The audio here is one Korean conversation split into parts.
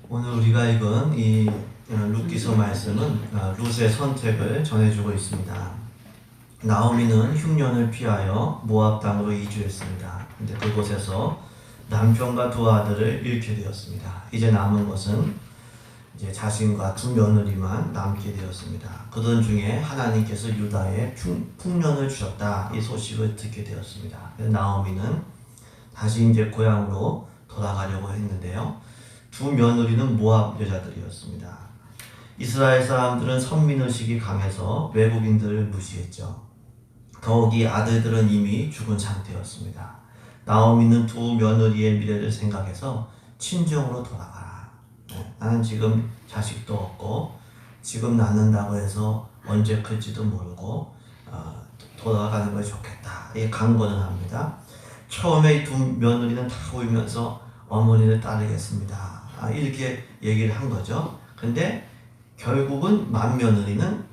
오늘 우리가 읽은 이 룻기서 말씀은 룻의 선택을 전해주고 있습니다. 나오미는 흉년을 피하여 모압 땅으로 이주했습니다. 근데 그곳에서 남편과 두 아들을 잃게 되었습니다. 이제 남은 것은 이제 자신과 두 며느리만 남게 되었습니다. 그들 중에 하나님께서 유다에 풍년을 주셨다, 이 소식을 듣게 되었습니다. 나오미는 다시 이제 고향으로 돌아가려고 했는데요. 두 며느리는 모압 여자들이었습니다. 이스라엘 사람들은 선민의식이 강해서 외국인들을 무시했죠. 더욱이 아들들은 이미 죽은 상태였습니다. 나오미는 두 며느리의 미래를 생각해서 친정으로 돌아가라. 나는 지금 자식도 없고 지금 낳는다고 해서 언제 클지도 모르고 돌아가는 것이 좋겠다, 이게 강권을 합니다. 처음에 이 두 며느리는 다 울면서 어머니를 따르겠습니다, 이렇게 얘기를 한 거죠. 근데 결국은 맏며느리는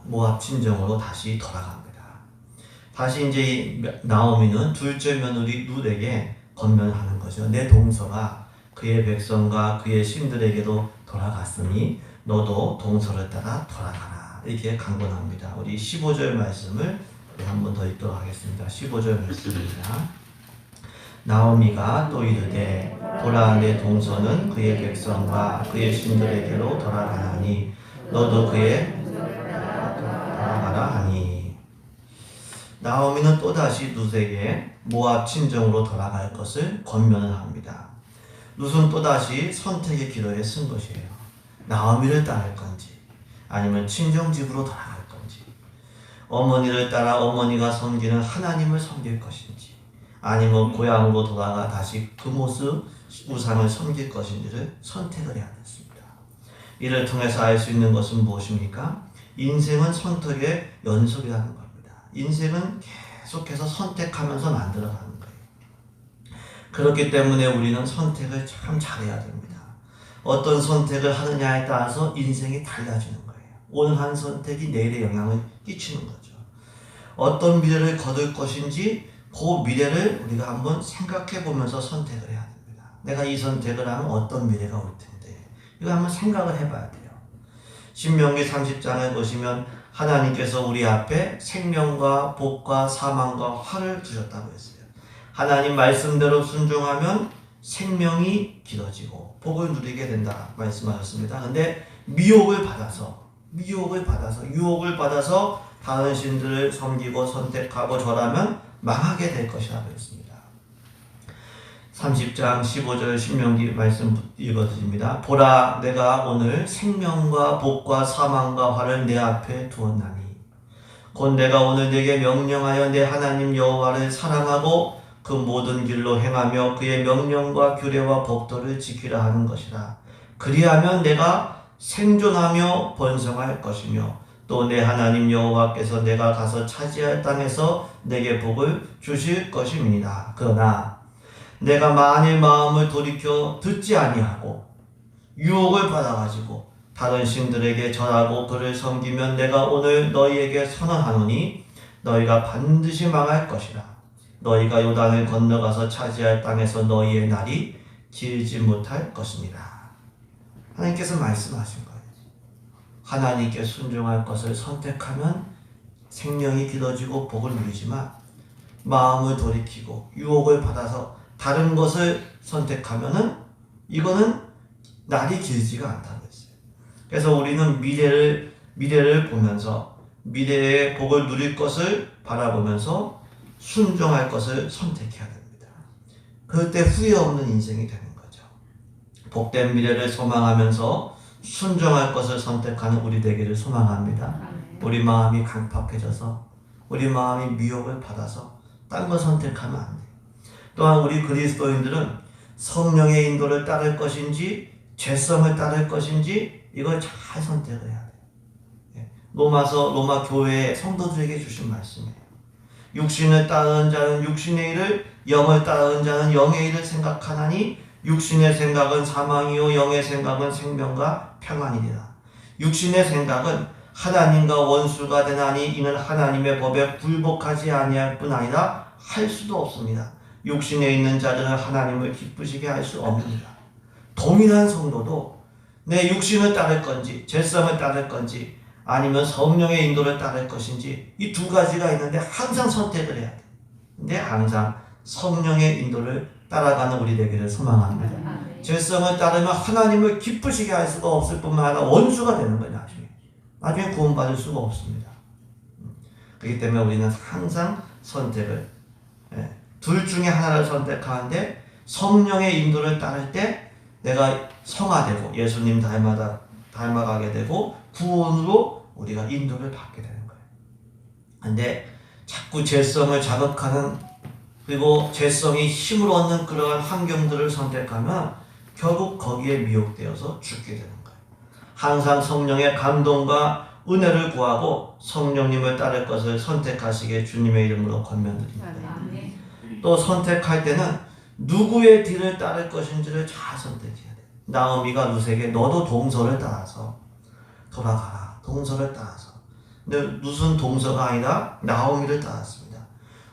모압 친정으로 다시 돌아갑니다. 다시 이제 나오미는 둘째 며느리 룻에게 권면하는 거죠. 내 동서가 그의 백성과 그의 신들에게도 돌아갔으니 너도 동서를 따라 돌아가라, 이렇게 강권합니다. 우리 15절 말씀을 한 번 더 읽도록 하겠습니다. 15절 말씀입니다. 나오미가 또 이르되 보라, 내 동서는 그의 백성과 그의 신들에게로 돌아가나니 너도 그의 돌아가라 하니. 나오미는 또다시 룻에게 모압 친정으로 돌아갈 것을 권면을 합니다. 룻은 또다시 선택의 기로에 쓴 것이에요. 나오미를 따를 건지 아니면 친정집으로 돌아갈 건지, 어머니를 따라 어머니가 섬기는 하나님을 섬길 것인지, 아니면 고향으로 돌아가 다시 그 모습 우상을 섬길 것인지를 선택을 해야 됐습니다. 이를 통해서 알 수 있는 것은 무엇입니까? 인생은 선택의 연속이라는 겁니다. 인생은 계속해서 선택하면서 만들어가는 거예요. 그렇기 때문에 우리는 선택을 참 잘해야 됩니다. 어떤 선택을 하느냐에 따라서 인생이 달라지는 거예요. 오늘 한 선택이 내일에 영향을 끼치는 거죠. 어떤 미래를 거둘 것인지 그 미래를 우리가 한번 생각해 보면서 선택을 해야 됩니다. 내가 이 선택을 하면 어떤 미래가 올 텐데, 이거 한번 생각을 해봐야 돼요. 신명기 30장을 보시면 하나님께서 우리 앞에 생명과 복과 사망과 화를 두셨다고 했어요. 하나님 말씀대로 순종하면 생명이 길어지고 복을 누리게 된다 말씀하셨습니다. 근데 유혹을 받아서 다른 신들을 섬기고 선택하고 절하면 망하게 될 것이라고 했습니다. 30장 15절 신명기 말씀 읽어드립니다. 보라, 내가 오늘 생명과 복과 사망과 화를 내 앞에 두었나니 곧 내가 오늘 네게 명령하여 내 하나님 여호와를 사랑하고 그 모든 길로 행하며 그의 명령과 규례와 법도를 지키라 하는 것이라. 그리하면 내가 생존하며 번성할 것이며 또 내 하나님 여호와께서 내가 가서 차지할 땅에서 내게 복을 주실 것임이니라. 그러나 내가 만일 마음을 돌이켜 듣지 아니하고 유혹을 받아가지고 다른 신들에게 절하고 그를 섬기면 내가 오늘 너희에게 선언하노니 너희가 반드시 망할 것이라. 너희가 요단을 건너가서 차지할 땅에서 너희의 날이 길지 못할 것이니라. 하나님께서 말씀하신 거예요. 하나님께 순종할 것을 선택하면 생명이 길어지고 복을 누리지만, 마음을 돌이키고 유혹을 받아서 다른 것을 선택하면은 이거는 날이 길지가 않다고 했어요. 그래서 우리는 미래를 보면서 미래의 복을 누릴 것을 바라보면서 순종할 것을 선택해야 됩니다. 그럴 때 후회 없는 인생이 되는 거죠. 복된 미래를 소망하면서 순종할 것을 선택하는 우리 되기를 소망합니다. 우리 마음이 강팍해져서 우리 마음이 미혹을 받아서 딴 거 선택하면 안 돼요. 또한 우리 그리스도인들은 성령의 인도를 따를 것인지 죄성을 따를 것인지 이걸 잘 선택을 해야 돼요. 로마 교회의 성도들에게 주신 말씀이에요. 육신을 따르는 자는 육신의 일을, 영을 따르는 자는 영의 일을 생각하나니 육신의 생각은 사망이요 영의 생각은 생명과 평안이니라. 육신의 생각은 하나님과 원수가 되나니 이는 하나님의 법에 굴복하지 아니할 뿐 아니라 할 수도 없습니다. 육신에 있는 자들은 하나님을 기쁘시게 할 수 없습니다. 동일한 성도도 내 육신을 따를 건지 죄성을 따를 건지 아니면 성령의 인도를 따를 것인지 이 두 가지가 있는데 항상 선택을 해야 돼. 근데 항상 성령의 인도를 따라가는 우리 되기를 소망합니다. 죄성을 따르면 하나님을 기쁘시게 할 수가 없을 뿐만 아니라 원수가 되는 거예요. 나중에 구원받을 수가 없습니다. 그렇기 때문에 우리는 항상 선택을 둘 중에 하나를 선택하는데 성령의 인도를 따를 때 내가 성화되고 예수님 닮아가게 되고 구원으로 우리가 인도를 받게 되는 거예요. 근데 자꾸 죄성을 자극하는 그리고 죄성이 힘을 얻는 그러한 환경들을 선택하면 결국 거기에 미혹되어서 죽게 되는 거예요. 항상 성령의 감동과 은혜를 구하고 성령님을 따를 것을 선택하시게 주님의 이름으로 권면드립니다. 또 선택할 때는 누구의 뒤를 따를 것인지를 잘 선택해야 돼요. 나오미가 룻에게 너도 동서를 따라서 돌아가라. 동서를 따라서. 근데 룻은 동서가 아니라 나오미를 따랐습니다.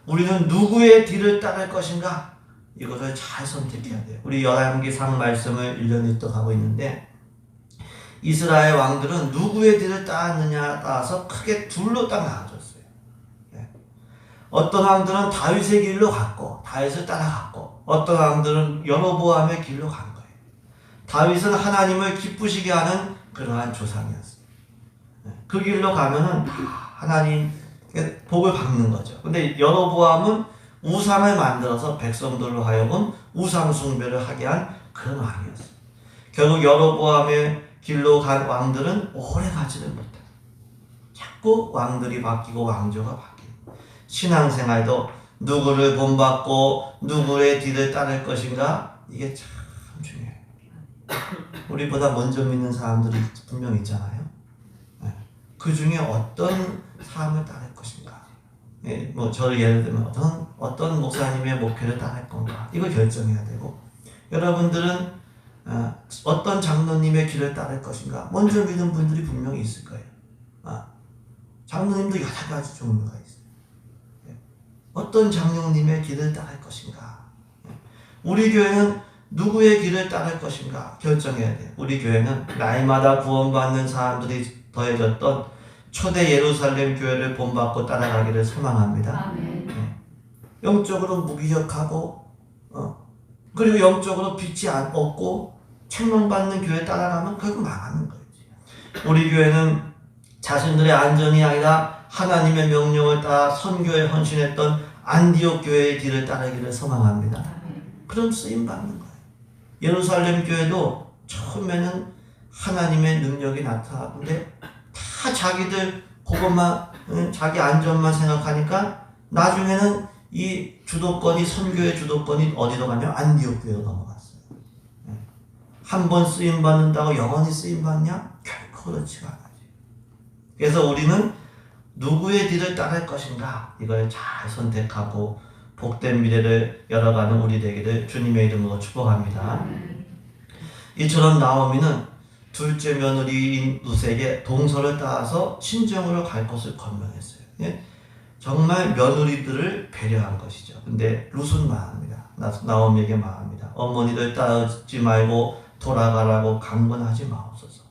우리는 누구의 뒤를 따를 것인가? 이것을 잘 선택해야 돼요. 우리 열왕기상 말씀을 1년 읽도록 있는데 이스라엘 왕들은 누구의 뒤를 따랐느냐에 따라서 크게 둘로 딱 나눠졌어요. 어떤 왕들은 다윗의 길로 갔고 다윗을 따라갔고 어떤 왕들은 여로보암의 길로 간 거예요. 다윗은 하나님을 기쁘시게 하는 그러한 조상이었어요. 그 길로 가면은 하나님 복을 받는 거죠. 근데 여로보암은 우상을 만들어서 백성들로 하여금 우상 숭배를 하게 한 그런 왕이었어요. 결국 여로보암의 길로 간 왕들은 오래 가지를 못해요. 자꾸 왕들이 바뀌고 왕조가 바뀌고 신앙생활도 누구를 본받고 누구의 뒤를 따를 것인가 이게 참 중요해요. 우리보다 먼저 믿는 사람들이 분명 있잖아요. 그 중에 어떤 사람을 따를 것인가. 뭐 저를 예를 들면 어떤 목사님의 목회를 따를 건가 이걸 결정해야 되고 여러분들은 어떤 장로님의 길을 따를 것인가 먼저 믿는 분들이 분명히 있을 거예요. 장로님도 여러 가지 종류가 있어요. 어떤 장로님의 길을 따를 것인가. 우리 교회는 누구의 길을 따를 것인가 결정해야 돼요. 우리 교회는 나이마다 구원받는 사람들이 더해졌던 초대 예루살렘 교회를 본받고 따라가기를 소망합니다. 영적으로 무기력하고 그리고 영적으로 빛이 없고 책망받는 교회 따라가면 결국 망하는 거예요. 우리 교회는 자신들의 안전이 아니라 하나님의 명령을 따라 선교에 헌신했던 안디옥 교회의 길을 따르기를 소망합니다. 그런 쓰임 받는 거예요. 예루살렘 교회도 처음에는 하나님의 능력이 나타나는데 다 자기들 그것만 자기 안전만 생각하니까 나중에는 이 주도권이 선교의 주도권이 어디로 가면 안디옥 교회로 넘어갔어요. 한 번 쓰임 받는다고 영원히 쓰임 받냐? 결코 그렇지가 않아요. 그래서 우리는 누구의 뒤를 따를 것인가 이걸 잘 선택하고 복된 미래를 열어가는 우리 되기를 주님의 이름으로 축복합니다. 이처럼 나오미는 둘째 며느리인 룻에게 동서를 따라서 친정으로 갈 것을 권면했어요. 정말 며느리들을 배려한 것이죠. 근데 룻은 말합니다. 나오미에게 말합니다. 어머니를 따르지 말고 돌아가라고 강권하지 마옵소서.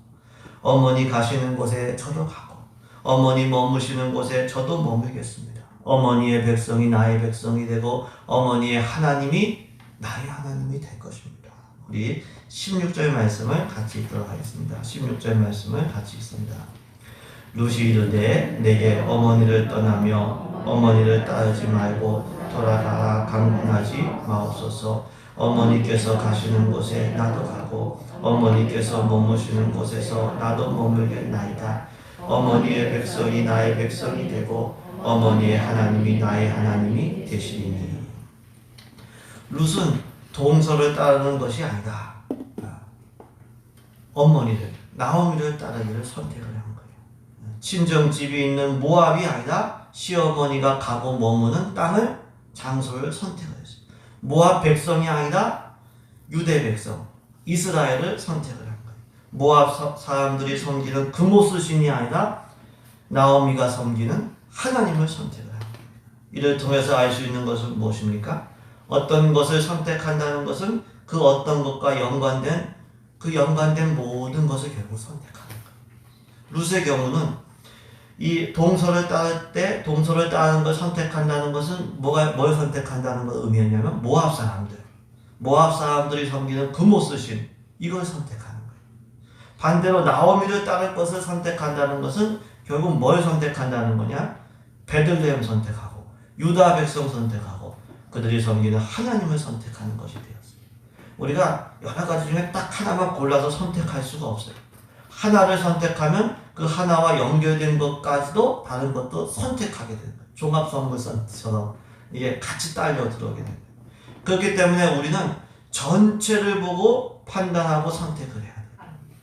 어머니 가시는 곳에 저도 가고 어머니 머무시는 곳에 저도 머물겠습니다. 어머니의 백성이 나의 백성이 되고 어머니의 하나님이 나의 하나님이 될 것입니다. 우리 16절 말씀을 같이 읽도록 하겠습니다. 16절 말씀을 같이 읽습니다. 룻이 이르되 내게 어머니를 떠나며 어머니를 따르지 말고 돌아가라 강권하지 마옵소서. 어머니께서 가시는 곳에 나도 가고 어머니께서 머무시는 곳에서 나도 머물겠나이다. 어머니의 백성이 나의 백성이 되고 어머니의 하나님이 나의 하나님이 되시리니. 룻은 동서를 따르는 것이 아니다. 어머니를 나오미를 따르기를 선택을 한 거예요. 친정집이 있는 모압이 아니라 시어머니가 가고 머무는 땅을 장소를 선택을 했어요. 모압 백성이 아니라 유대 백성 이스라엘을 선택을 한 거예요. 모압 사람들이 섬기는 그모스 신이 아니라 나오미가 섬기는 하나님을 선택을 한 거예요. 이를 통해서 알 수 있는 것은 무엇입니까? 어떤 것을 선택한다는 것은 그 어떤 것과 연관된 그 연관된 모든 것을 결국 선택하는 거예요. 룻의 경우는 이 동서를 따를 때 동서를 따르는 걸 선택한다는 것은 뭘 선택한다는 걸 의미했냐면 모압 사람들이 섬기는 금오스 신 이걸 선택하는 거예요. 반대로 나오미를 따를 것을 선택한다는 것은 결국 뭘 선택한다는 거냐? 베들레헴 선택하고 유다 백성 선택하고 그들이 섬기는 하나님을 선택하는 것이 되었어요. 우리가 여러 가지 중에 딱 하나만 골라서 선택할 수가 없어요. 하나를 선택하면 그 하나와 연결된 것까지도 다른 것도 선택하게 되는 거예요. 종합선물선처럼 이게 같이 딸려 들어오게 되는 거예요. 그렇기 때문에 우리는 전체를 보고 판단하고 선택을 해야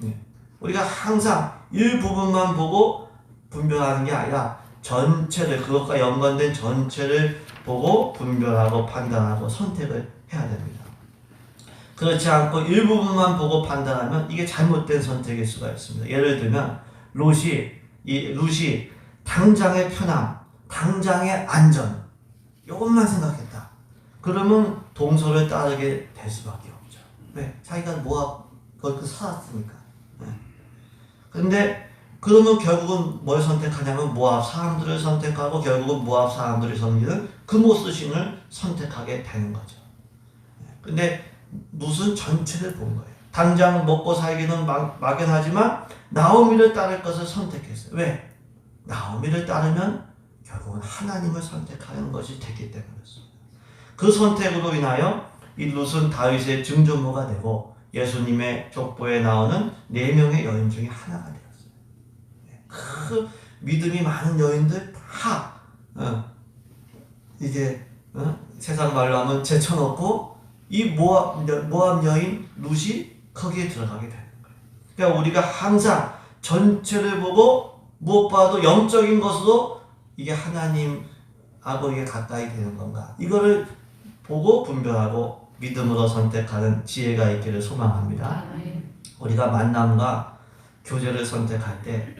돼요. 우리가 항상 일부분만 보고 분별하는 게 아니라 전체를, 그것과 연관된 전체를 보고 분별하고 판단하고 선택을 해야 됩니다. 그렇지 않고 일부분만 보고 판단하면 이게 잘못된 선택일 수가 있습니다. 예를 들면 룻이 당장의 편함, 당장의 안전 이것만 생각했다. 그러면 동서를 따르게 될 수밖에 없죠. 왜? 자기가 모압 거기 살았으니까. 그런데 그러면 결국은 뭘 선택하냐면 모압 사람들을 선택하고 결국은 모압 사람들이 섬기는 금오스 신을 선택하게 되는 거죠. 근데 룻은 전체를 본 거예요. 당장 먹고 살기는 막연하지만 나오미를 따를 것을 선택했어요. 왜? 나오미를 따르면 결국은 하나님을 선택하는 것이 됐기 때문이었습니다. 그 선택으로 인하여 이 룻은 다윗의 증조모가 되고 예수님의 족보에 나오는 4명의 여인 중에 하나가 되었어요. 그 믿음이 많은 여인들 다 이제 세상 말로 하면 제쳐놓고 이 모압 여인 룻이 거기에 들어가게 되는 거예요. 그러니까 우리가 항상 전체를 보고 무엇보다도 영적인 것으로 이게 하나님하고 이게 가까이 되는 건가 이거를 보고 분별하고 믿음으로 선택하는 지혜가 있기를 소망합니다. 우리가 만남과 교제를 선택할 때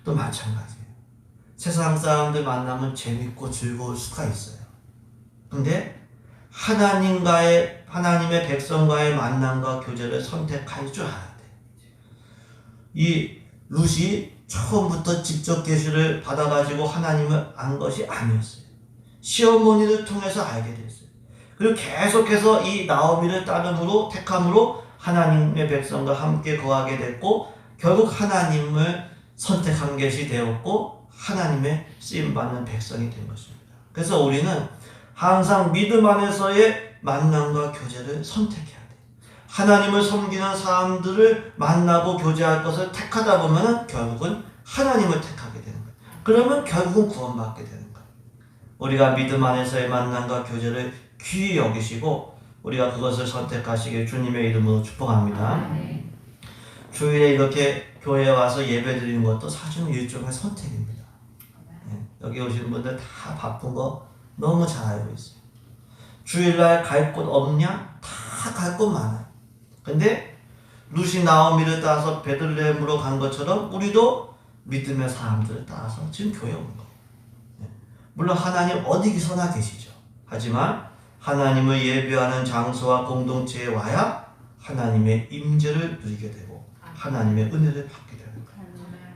또 마찬가지예요. 세상 사람들 만나면 재밌고 즐거울 수가 있어요. 근데 하나님의 백성과의 만남과 교제를 선택할 줄 알아야 돼. 이 룻이 처음부터 직접 계시를 받아가지고 하나님을 안 것이 아니었어요. 시어머니를 통해서 알게 됐어요. 그리고 계속해서 이 나오미를 택함으로 하나님의 백성과 함께 거하게 됐고 결국 하나님을 선택한 것이 되었고 하나님의 쓰임받는 백성이 된 것입니다. 그래서 우리는 항상 믿음 안에서의 만남과 교제를 선택해야 돼요. 하나님을 섬기는 사람들을 만나고 교제할 것을 택하다 보면 결국은 하나님을 택하게 되는 거예요. 그러면 결국은 구원받게 되는 거예요. 우리가 믿음 안에서의 만남과 교제를 귀히 여기시고 우리가 그것을 선택하시길 주님의 이름으로 축복합니다. 주일에 이렇게 교회에 와서 예배 드리는 것도 사실은 일종의 선택입니다. 여기 오시는 분들 다 바쁜 거 너무 잘 알고 있어요. 주일날 갈 곳 없냐? 다 갈 곳 많아요. 근데 룻이 나오미를 따라서 베들레헴으로 간 것처럼 우리도 믿음의 사람들을 따라서 지금 교회에 온 거예요. 물론 하나님 어디서나 계시죠. 하지만 하나님을 예배하는 장소와 공동체에 와야 하나님의 임재를 누리게 되고 하나님의 은혜를 받게 되는 거예요.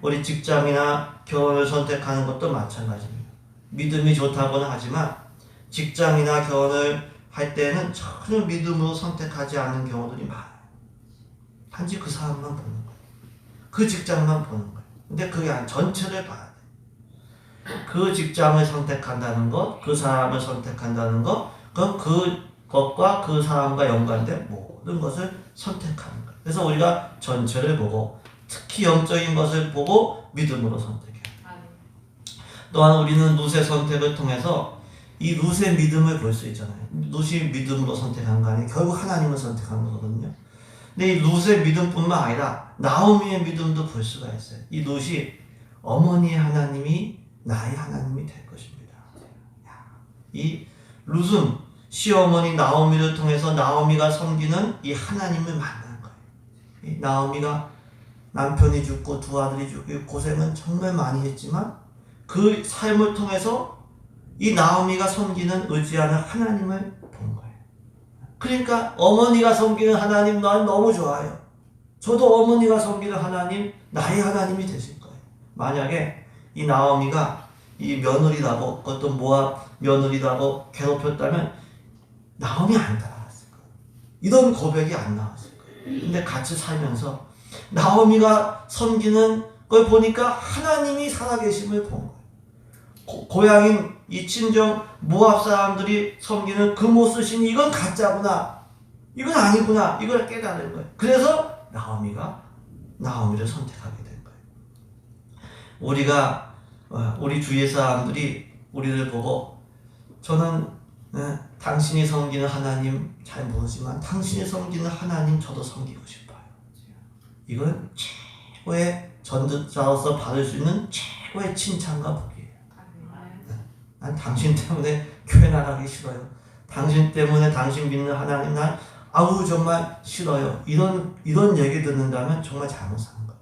우리 직장이나 결혼을 선택하는 것도 마찬가지입니다. 믿음이 좋다고는 하지만 직장이나 결혼을 할 때는 전혀 믿음으로 선택하지 않는 경우들이 많아요. 단지 그 사람만 보는 거예요. 그 직장만 보는 거예요. 근데 그게 아니라 전체를 봐야 돼요. 그 직장을 선택한다는 것, 그 사람을 선택한다는 것, 그건 그것과 그 사람과 연관된 모든 것을 선택하는 거예요. 그래서 우리가 전체를 보고 특히 영적인 것을 보고 믿음으로 선택해요. 또한 우리는 룻의 선택을 통해서 이 룻의 믿음을 볼 수 있잖아요. 룻이 믿음으로 선택한 거 아니에요. 결국 하나님을 선택한 거거든요. 근데 이 룻의 믿음뿐만 아니라 나오미의 믿음도 볼 수가 있어요. 이 룻이 어머니의 하나님이 나의 하나님이 될 것입니다. 이 룻은 시어머니 나오미를 통해서 나오미가 섬기는 이 하나님을 만난 거예요. 이 나오미가 남편이 죽고 두 아들이 죽고 고생은 정말 많이 했지만 그 삶을 통해서 이 나오미가 섬기는 의지하는 하나님을 본 거예요. 그러니까 어머니가 섬기는 하나님 난 너무 좋아요. 저도 어머니가 섬기는 하나님, 나의 하나님이 되실 거예요. 만약에 이 나오미가 이 며느리라고, 어떤 모압 며느리라고 괴롭혔다면 나오미 안 따라갔을 거예요. 이런 고백이 안 나왔을 거예요. 근데 같이 살면서 나오미가 섬기는 걸 보니까 하나님이 살아계심을 본 거예요. 고향인 이 친정 모압 사람들이 섬기는 그 모습이 이건 가짜구나, 이건 아니구나, 이걸 깨달은 거예요. 그래서 나오미를 선택하게 된 거예요. 우리 주위의 사람들이 우리를 보고 저는 당신이 섬기는 하나님 잘 모르지만 당신이 섬기는 하나님 저도 섬기고 싶어요. 이건 최고의 전도자로서 받을 수 있는 최고의 칭찬과 복이에요. 난 당신 때문에 교회 나가기 싫어요. 당신 때문에 당신 믿는 하나님 난 아우 정말 싫어요. 이런 얘기 듣는다면 정말 잘못 사는 거예요.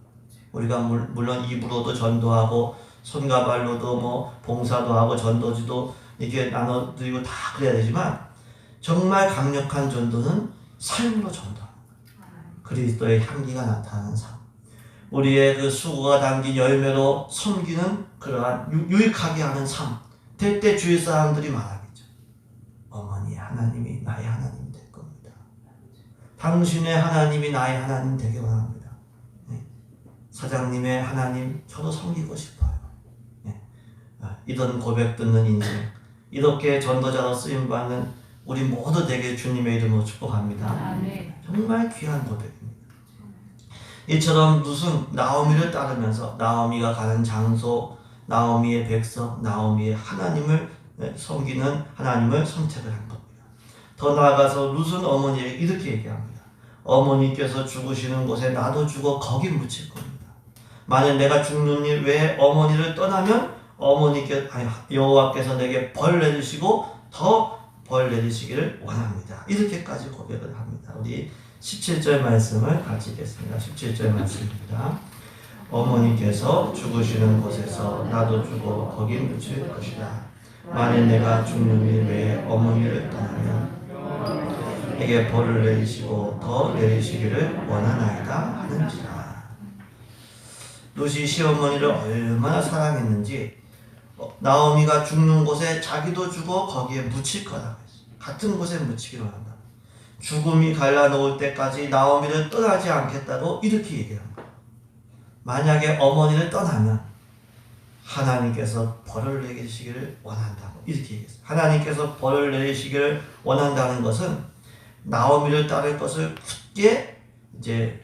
우리가 물론 입으로도 전도하고 손과 발로도 뭐 봉사도 하고 전도지도 이게 나눠드리고 다 그래야 되지만 정말 강력한 전도는 삶으로 전도하는 거예요. 그리스도의 향기가 나타나는 삶. 우리의 그 수고가 담긴 열매로 섬기는 그러한 유익하게 하는 삶. 때때 주위 사람들이 말하겠죠. 어머니의 하나님이 나의 하나님이 될 겁니다. 당신의 하나님이 나의 하나님 되게 원합니다. 네. 사장님의 하나님 저도 섬기고 싶어요. 네. 이런 고백 듣는 인생, 이렇게 전도자로 쓰임받는 우리 모두 되게 주님의 이름으로 축복합니다. 정말 귀한 고백입니다. 이처럼 무슨 나오미를 따르면서 나오미가 가는 장소, 나오미의 백성, 나오미의 하나님을 섬기는 하나님을 선택을 한 겁니다. 더 나아가서 룻은 어머니에게 이렇게 얘기합니다. 어머니께서 죽으시는 곳에 나도 죽어 거기 묻힐 겁니다. 만약 내가 죽는 일 외에 어머니를 떠나면 여호와께서 내게 벌 내리시고 더 벌 내리시기를 원합니다. 이렇게까지 고백을 합니다. 우리 17절 말씀을 같이 읽겠습니다. 17절 말씀입니다. 어머니께서 죽으시는 곳에서 나도 죽어 거기 묻힐 것이다. 만일 내가 죽는 일 외에 어머니를 떠나면 내게 벌을 내리시고 더 내리시기를 원하나이다 하는지라. 룻이 시어머니를 얼마나 사랑했는지 나오미가 죽는 곳에 자기도 죽어 거기에 묻힐 거라고 했어요. 같은 곳에 묻히기로 한다. 죽음이 갈라놓을 때까지 나오미를 떠나지 않겠다고 이렇게 얘기합니다. 만약에 어머니를 떠나면 하나님께서 벌을 내리시기를 원한다고 이렇게 얘기했어요. 하나님께서 벌을 내리시기를 원한다는 것은 나오미를 따를 것을 굳게 이제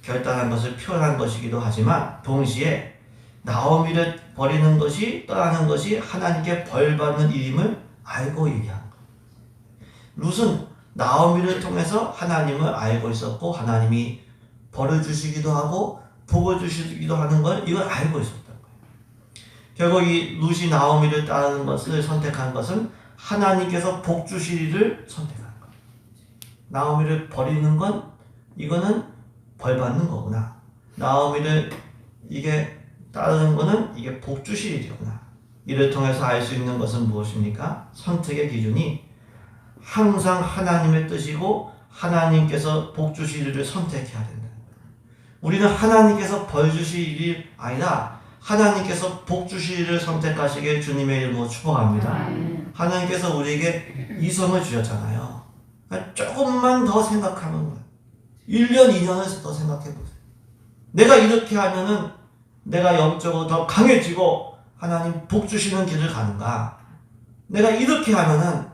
결단한 것을 표현한 것이기도 하지만 동시에 나오미를 버리는 것이 떠나는 것이 하나님께 벌 받는 일임을 알고 얘기한 거예요. 룻은 나오미를 통해서 하나님을 알고 있었고 하나님이 벌을 주시기도 하고 복을 주시기도 하는 걸 이걸 알고 있었던 거예요. 결국 이 룻이 나오미를 따르는 것을 선택한 것은 하나님께서 복 주시기를 선택한 거예요. 나오미를 버리는 건 이거는 벌 받는 거구나. 나오미를 이게 따르는 거는 이게 복 주실 일이구나. 이를 통해서 알 수 있는 것은 무엇입니까? 선택의 기준이 항상 하나님의 뜻이고 하나님께서 복 주실 일을 선택해야 된다. 우리는 하나님께서 벌 주실 일이 아니라 하나님께서 복 주실 일을 선택하시길 주님의 이름으로 축복합니다. 하나님께서 우리에게 이성을 주셨잖아요. 그러니까 조금만 더 생각하는 거예요. 1년, 2년을 더 생각해 보세요. 내가 이렇게 하면은 내가 영적으로 더 강해지고 하나님 복 주시는 길을 가는가? 내가 이렇게 하면은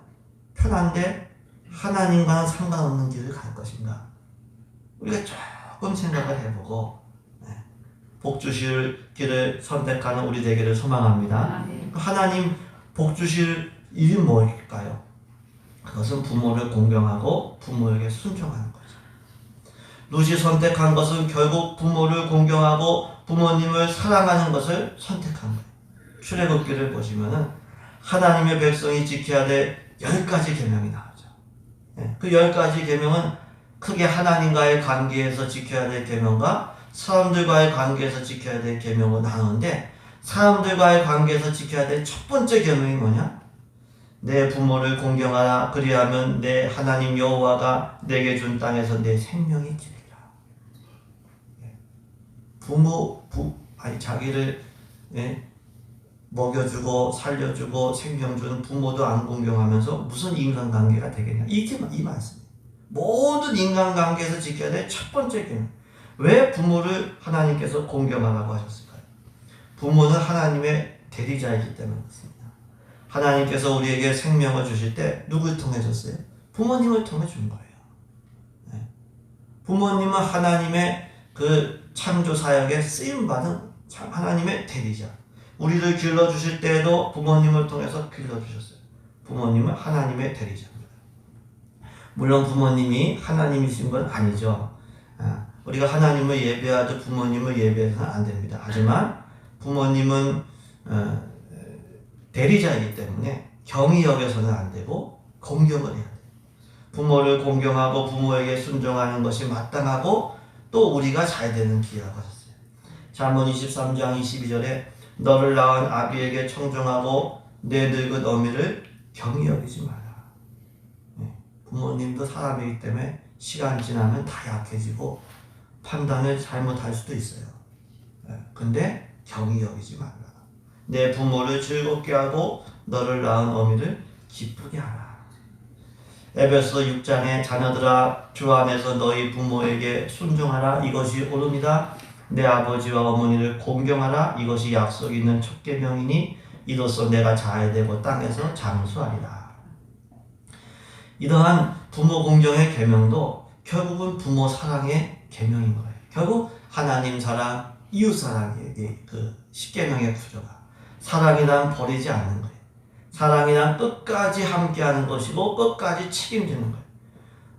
편한데 하나님과는 상관없는 길을 갈 것인가? 우리가 조금 생각을 해보고 복 주실 길을 선택하는 우리 되기를 소망합니다. 하나님 복 주실 일이 뭘까요? 그것은 부모를 공경하고 부모에게 순종하는 거죠. 룻이 선택한 것은 결국 부모를 공경하고 부모님을 사랑하는 것을 선택한 거예요. 출애굽기를 보시면은 하나님의 백성이 지켜야 될 10가지 계명이 나오죠. 그 10가지 계명은 크게 하나님과의 관계에서 지켜야 될 계명과 사람들과의 관계에서 지켜야 될 계명으로 나누는데 사람들과의 관계에서 지켜야 될 첫 번째 계명이 뭐냐? 내 부모를 공경하라. 그리하면 내 하나님 여호와가 내게 준 땅에서 내 생명이 지리라. 자기를 먹여주고 살려주고 생명 주는 부모도 안 공경하면서 무슨 인간관계가 되겠냐. 이 말씀이에요. 모든 인간관계에서 지켜야 될 첫 번째 개념. 왜 부모를 하나님께서 공경하라고 하셨을까요? 부모는 하나님의 대리자이기 때문에 그렇습니다. 하나님께서 우리에게 생명을 주실 때 누굴 통해 줬어요? 부모님을 통해 준 거예요. 부모님은 하나님의 그 창조 사역에 쓰임받은 하나님의 대리자. 우리를 길러주실 때에도 부모님을 통해서 길러주셨어요. 부모님은 하나님의 대리자입니다. 물론 부모님이 하나님이신 건 아니죠. 우리가 하나님을 예배하듯 부모님을 예배해서는 안 됩니다. 하지만 부모님은 대리자이기 때문에 경히 여겨서는 안 되고 공경을 해야 돼요. 부모를 공경하고 부모에게 순종하는 것이 마땅하고 또 우리가 잘 되는 길이라고 하셨어요. 잠언 23장 22절에 너를 낳은 아비에게 청종하고 내 늙은 어미를 경히 여기지 마라. 부모님도 사람이기 때문에 시간 지나면 다 약해지고 판단을 잘못할 수도 있어요. 근데 경히 여기지 말라. 내 부모를 즐겁게 하고 너를 낳은 어미를 기쁘게 하라. 에베소 6장에 자녀들아 주 안에서 너희 부모에게 순종하라. 이것이 옳음이다. 내 아버지와 어머니를 공경하라. 이것이 약속 있는 첫 계명이니 이로써 내가 자해되고 땅에서 장수하리라. 이러한 부모 공경의 계명도 결국은 부모 사랑의 계명인 거예요. 결국 하나님 사랑, 이웃 사랑의 그 십계명의 구조가 사랑이란 버리지 않는 거예요. 사랑이란 끝까지 함께하는 것이고 끝까지 책임지는 거예요.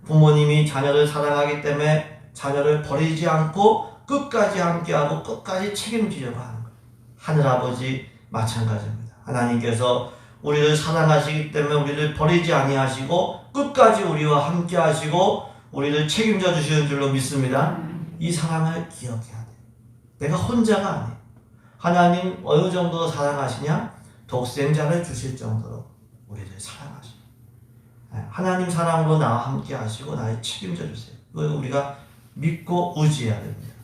부모님이 자녀를 사랑하기 때문에 자녀를 버리지 않고 끝까지 함께하고 끝까지 책임지려고 하는 거예요. 하늘아버지 마찬가지입니다. 하나님께서 우리를 사랑하시기 때문에 우리를 버리지 아니하시고 끝까지 우리와 함께하시고 우리를 책임져 주시는 줄로 믿습니다. 이 사랑을 기억해야 돼요. 내가 혼자가 아니에요. 하나님 어느 정도로 사랑하시냐? 독생자를 주실 정도로 우리를 사랑하시고 하나님 사랑으로 나와 함께 하시고 나를 책임져 주세요. 그걸 우리가 믿고 의지해야 됩니다.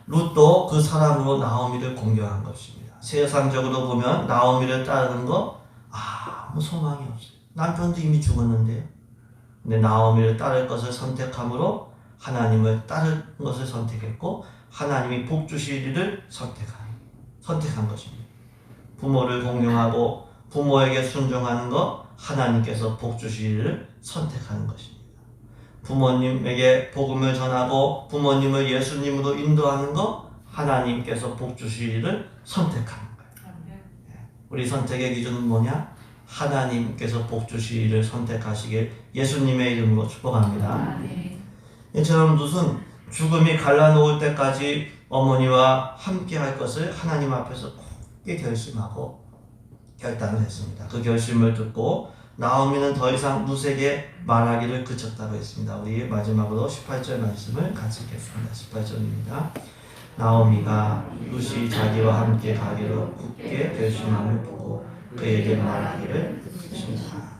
룻도 그 사랑으로 나오미를 공경한 것입니다. 세상적으로 보면 나오미를 따르는 거 아무 소망이 없어요. 남편도 이미 죽었는데요. 근데 나오미를 따를 것을 선택함으로 하나님을 따를 것을 선택했고 하나님이 복 주시리를 선택한 것입니다. 부모를 공경하고 부모에게 순종하는 것 하나님께서 복 주시기를 선택하는 것입니다. 부모님에게 복음을 전하고 부모님을 예수님으로 인도하는 것 하나님께서 복 주시기를 선택하는 거예요. 우리 선택의 기준은 뭐냐? 하나님께서 복 주시기를 선택하시길 예수님의 이름으로 축복합니다. 이처럼 룻은 죽음이 갈라놓을 때까지 어머니와 함께 할 것을 하나님 앞에서 굳게 결심하고 결단을 했습니다. 그 결심을 듣고 나오미는 더 이상 룻에게 말하기를 그쳤다고 했습니다. 우리 마지막으로 18절 말씀을 같이 읽겠습니다. 18절입니다. 나오미가 룻이 자기와 함께 가기로 굳게 결심함을 보고 그에게 말하기를 그쳤다.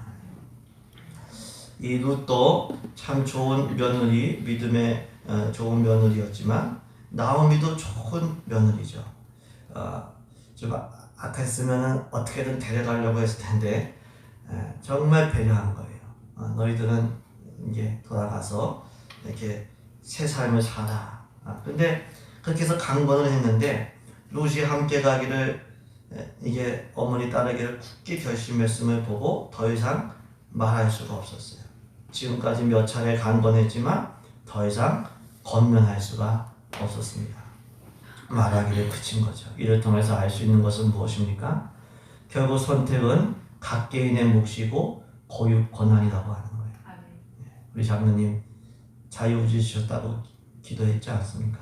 이 룻도 참 좋은 며느리, 믿음의 좋은 며느리였지만 나오미도 좋은 며느리죠. 좀 악했으면 어떻게든 데려가려고 했을 텐데 정말 배려한 거예요. 너희들은 이제 돌아가서 이렇게 새 삶을 살아. 근데 그렇게 해서 강권을 했는데 룻이 함께 가기를 이게 어머니 따르기를 굳게 결심했음을 보고 더 이상 말할 수가 없었어요. 지금까지 몇 차례 강권했지만 더 이상 권면할 수가 없었습니다. 말하기를 그친 거죠. 이를 통해서 알 수 있는 것은 무엇입니까? 결국 선택은 각 개인의 몫이고 고유 권한이라고 하는 거예요. 우리 장로님 자유의지 주셨다고 기도했지 않습니까?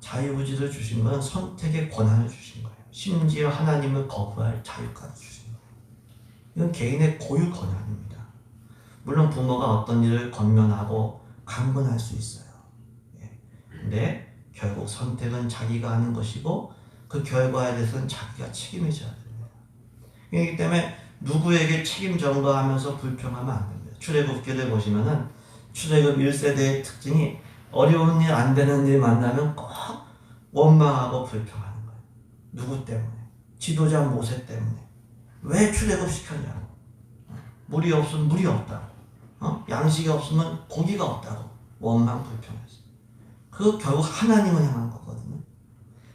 자유의지를 주신 건 선택의 권한을 주신 거예요. 심지어 하나님을 거부할 자유까지 주신 거예요. 이건 개인의 고유 권한입니다. 물론 부모가 어떤 일을 권면하고 강권할 수 있어요. 근데 결국 선택은 자기가 하는 것이고 그 결과에 대해서는 자기가 책임을 져야 됩니다. 그렇기 때문에 누구에게 책임 전가하면서 불평하면 안 됩니다. 출애굽기를 보시면은 출애굽 1세대의 특징이 어려운 일, 안 되는 일 만나면 꼭 원망하고 불평하는 거예요. 누구 때문에? 지도자 모세 때문에. 왜 출애굽시켰냐고. 물이 없으면 물이 없다고. 양식이 없으면 고기가 없다고. 원망 불평했어요. 그 결국 하나님을 향한 거거든요.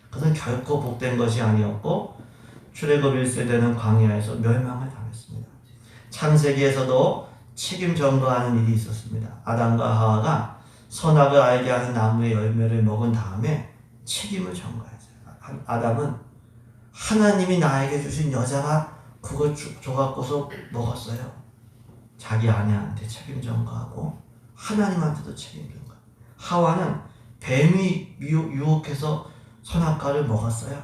그것은 결코 복된 것이 아니었고 출애굽 1세대는 광야에서 멸망을 당했습니다. 창세기에서도 책임 전가하는 일이 있었습니다. 아담과 하와가 선악을 알게 하는 나무의 열매를 먹은 다음에 책임을 전가했어요. 아담은 하나님이 나에게 주신 여자가 그걸 줘갖고서 먹었어요. 자기 아내한테 책임 전가하고 하나님한테도 책임 전가. 하와는 뱀이 유혹해서 선악과를 먹었어요.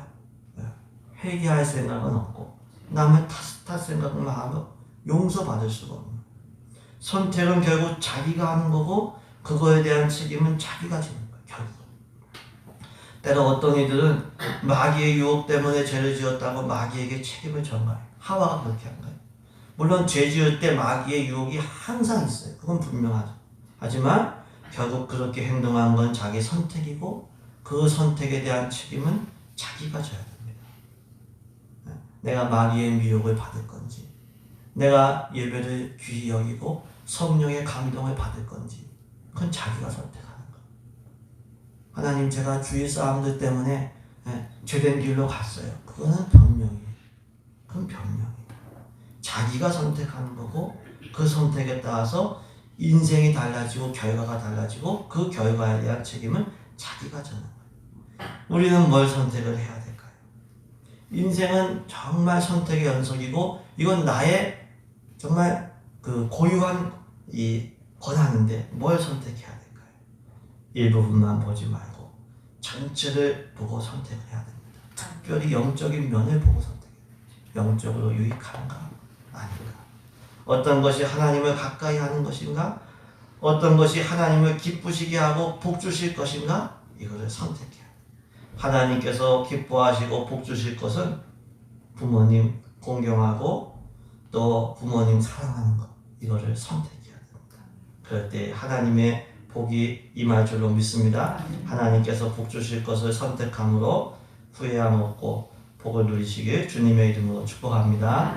회개할 생각은 없고 남을 탓할 생각만 하면 용서받을 수가 없는. 선택은 결국 자기가 하는 거고 그거에 대한 책임은 자기가 지는 거예요. 결국. 때로 어떤 이들은 마귀의 유혹 때문에 죄를 지었다고 마귀에게 책임을 전가해요. 하와가 그렇게 한 거예요. 물론 죄 지을 때 마귀의 유혹이 항상 있어요. 그건 분명하죠. 하지만 결국 그렇게 행동한 건 자기 선택이고 그 선택에 대한 책임은 자기가 져야 됩니다. 내가 마귀의 미혹을 받을 건지 내가 예배를 귀히 여기고 성령의 감동을 받을 건지 그건 자기가 선택하는 거예요. 하나님 제가 주위 사람들 때문에 죄된 길로 갔어요. 그거는 변명이에요. 그건 변명이에요. 자기가 선택하는 거고 그 선택에 따라서 인생이 달라지고 결과가 달라지고 그 결과에 대한 책임은 자기가 져는 거예요. 우리는 뭘 선택을 해야 될까요? 인생은 정말 선택의 연속이고 이건 나의 정말 그 고유한 이 권한인데 뭘 선택해야 될까요? 일부분만 보지 말고 전체를 보고 선택을 해야 됩니다. 특별히 영적인 면을 보고 선택해야 됩니다. 영적으로 유익한가 아닌가? 어떤 것이 하나님을 가까이 하는 것인가? 어떤 것이 하나님을 기쁘시게 하고 복 주실 것인가? 이거를 선택해야 돼요. 하나님께서 기뻐하시고 복 주실 것은 부모님 공경하고 또 부모님 사랑하는 것, 이거를 선택해야 됩니다. 그럴 때 하나님의 복이 임할 줄로 믿습니다. 하나님께서 복 주실 것을 선택함으로 후회함 없고 복을 누리시길 주님의 이름으로 축복합니다.